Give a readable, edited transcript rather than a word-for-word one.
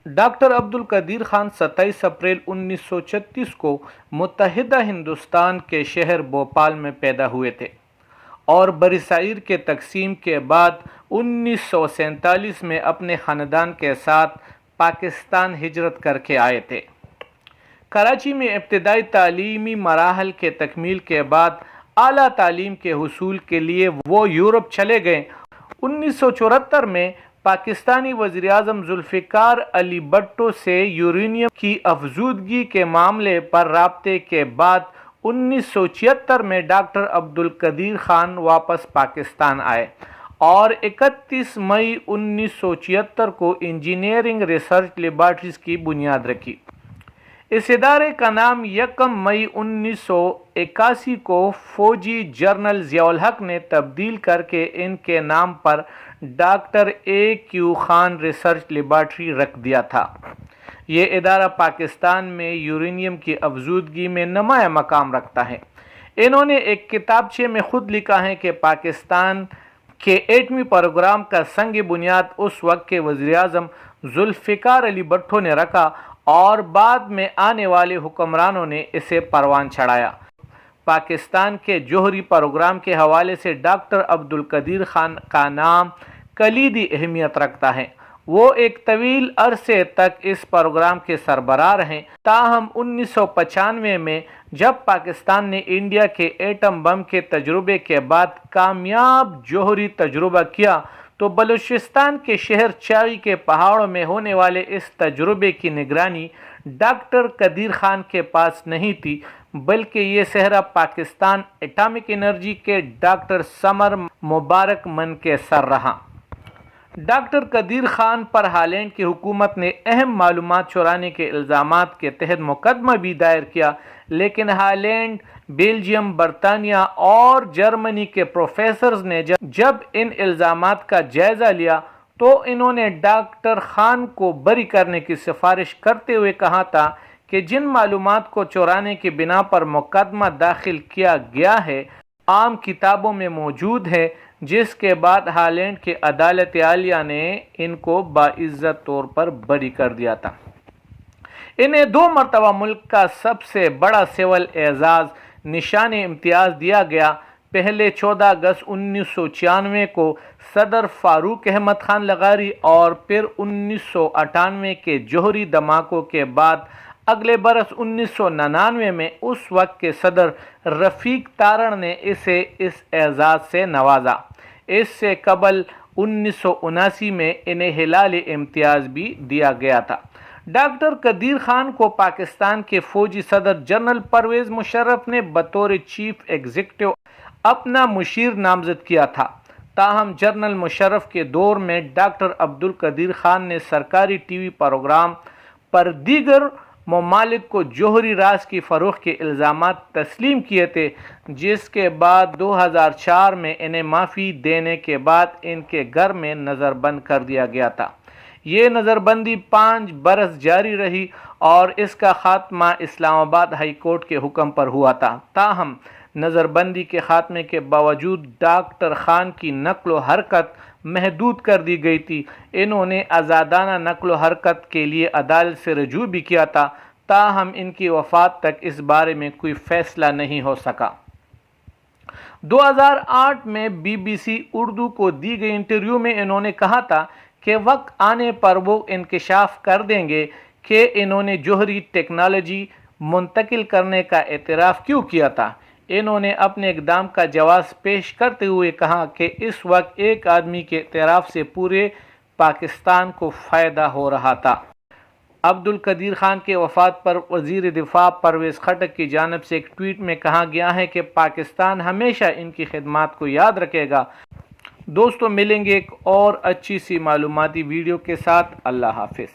Doctor Abdul Qadeer Khan 27 April 1936 کو متحدہ ہندوستان کے شہر بھوپال میں پیدا ہوئے تھے اور برصغیر کے تقسیم کے بعد 1947 میں اپنے خاندان کے ساتھ پاکستان ہجرت کر کے آئے تھے۔ کراچی میں ابتدائی تعلیمی مراحل کے تکمیل کے بعد اعلیٰ تعلیم کے حصول کے لیے وہ یورپ چلے گئے۔ 1974 میں پاکستانی وزیراعظم ذوالفقار علی بھٹو سے یورینیم کی افزودگی کے معاملے پر رابطے کے بعد 1976 میں ڈاکٹر عبدالقدیر خان واپس پاکستان آئے اور 31 مئی 1976 کو انجینئرنگ ریسرچ لیبارٹریز کی بنیاد رکھی۔ اس ادارے کا نام 1 مئی 1981 کو فوجی جنرل ضیاء الحق نے تبدیل کر کے ان کے نام پر doctor A.Q. Khan research laboratory رکھ دیا تھا۔ یہ ادارہ پاکستان میں یورینیم کی افزودگی میں نمایاں مقام رکھتا ہے۔ انہوں نے ایک کتابچے میں خود لکھا ہے کہ پاکستان کے ایٹمی پروگرام کا سنگ بنیاد اس وقت کے وزیراعظم ذوالفقار علی بھٹو نے رکھا اور بعد میں آنے والے حکمرانوں نے اسے پروان چڑھایا۔ پاکستان کے جوہری پروگرام کے حوالے سے ڈاکٹر عبدالقدیر خان کا نام کلیدی اہمیت رکھتا ہے۔ وہ ایک طویل عرصے تک اس پروگرام کے سربراہ رہے، تاہم 1995 میں جب پاکستان نے انڈیا کے ایٹم بم کے تجربے کے بعد کامیاب جوہری تجربہ کیا تو بلوچستان کے شہر چاغی کے پہاڑوں میں ہونے والے اس تجربے کی نگرانی ڈاکٹر قدیر خان کے پاس نہیں تھی، بلکہ یہ صحرا پاکستان ایٹامک انرجی کے ڈاکٹر سمر مبارک من کے سر رہا۔ ڈاکٹر قدیر خان پر ہالینڈ کی حکومت نے اہم معلومات چرانے کے الزامات کے تحت مقدمہ بھی دائر کیا، لیکن ہالینڈ، بیلجیم، برطانیہ اور جرمنی کے پروفیسرز نے جب ان الزامات کا جائزہ لیا تو انہوں نے ڈاکٹر خان کو بری کرنے کی سفارش کرتے ہوئے کہا تھا کہ جن معلومات کو چرانے کی بنا پر مقدمہ داخل کیا گیا ہے عام کتابوں میں موجود ہے، جس کے بعد ہالینڈ کی عدالت عالیہ نے ان کو باعزت طور پر بری کر دیا تھا۔ انہیں 2 مرتبہ ملک کا سب سے بڑا سول اعزاز نشان امتیاز دیا گیا۔ پہلے 14 اگست 1996 کو صدر فاروق احمد خان لغاری اور پھر 1998 کے جوہری دھماکوں کے بعد اگلے برس 1999 میں اس وقت کے صدر رفیق تارڑ نے اسے اس اعزاز سے نوازا۔ اس سے قبل 1979 میں انہیں ہلال امتیاز بھی دیا گیا تھا۔ ڈاکٹر قدیر خان کو پاکستان کے فوجی صدر جنرل پرویز مشرف نے بطور چیف ایگزیکٹو اپنا مشیر نامزد کیا تھا، تاہم جنرل مشرف کے دور میں ڈاکٹر عبدالقدیر خان نے سرکاری ٹی وی پروگرام پر دیگر ممالک کو جوہری راز کی فروخت کے الزامات تسلیم کیے تھے، جس کے بعد 2004 میں انہیں معافی دینے کے بعد ان کے گھر میں نظر بند کر دیا گیا تھا۔ یہ نظر بندی 5 برس جاری رہی اور اس کا خاتمہ اسلام آباد ہائی کورٹ کے حکم پر ہوا تھا، تاہم نظر بندی کے خاتمے کے باوجود ڈاکٹر خان کی نقل و حرکت محدود کر دی گئی تھی۔ انہوں نے آزادانہ نقل و حرکت کے لیے عدالت سے رجوع بھی کیا تھا، تاہم ان کی وفات تک اس بارے میں کوئی فیصلہ نہیں ہو سکا۔ 2008 میں BBC اردو کو دی گئی انٹرویو میں انہوں نے کہا تھا کہ وقت آنے پر وہ انکشاف کر دیں گے کہ انہوں نے جوہری ٹیکنالوجی منتقل کرنے کا اعتراف کیوں کیا تھا۔ انہوں نے اپنے اقدام کا جواز پیش کرتے ہوئے کہا کہ اس وقت ایک آدمی کے اعتراف سے پورے پاکستان کو فائدہ ہو رہا تھا۔ عبدالقدیر خان کے وفات پر وزیر دفاع پرویز خٹک کی جانب سے ایک ٹویٹ میں کہا گیا ہے کہ پاکستان ہمیشہ ان کی خدمات کو یاد رکھے گا۔ دوستو، ملیں گے ایک اور اچھی سی معلوماتی ویڈیو کے ساتھ۔ اللہ حافظ۔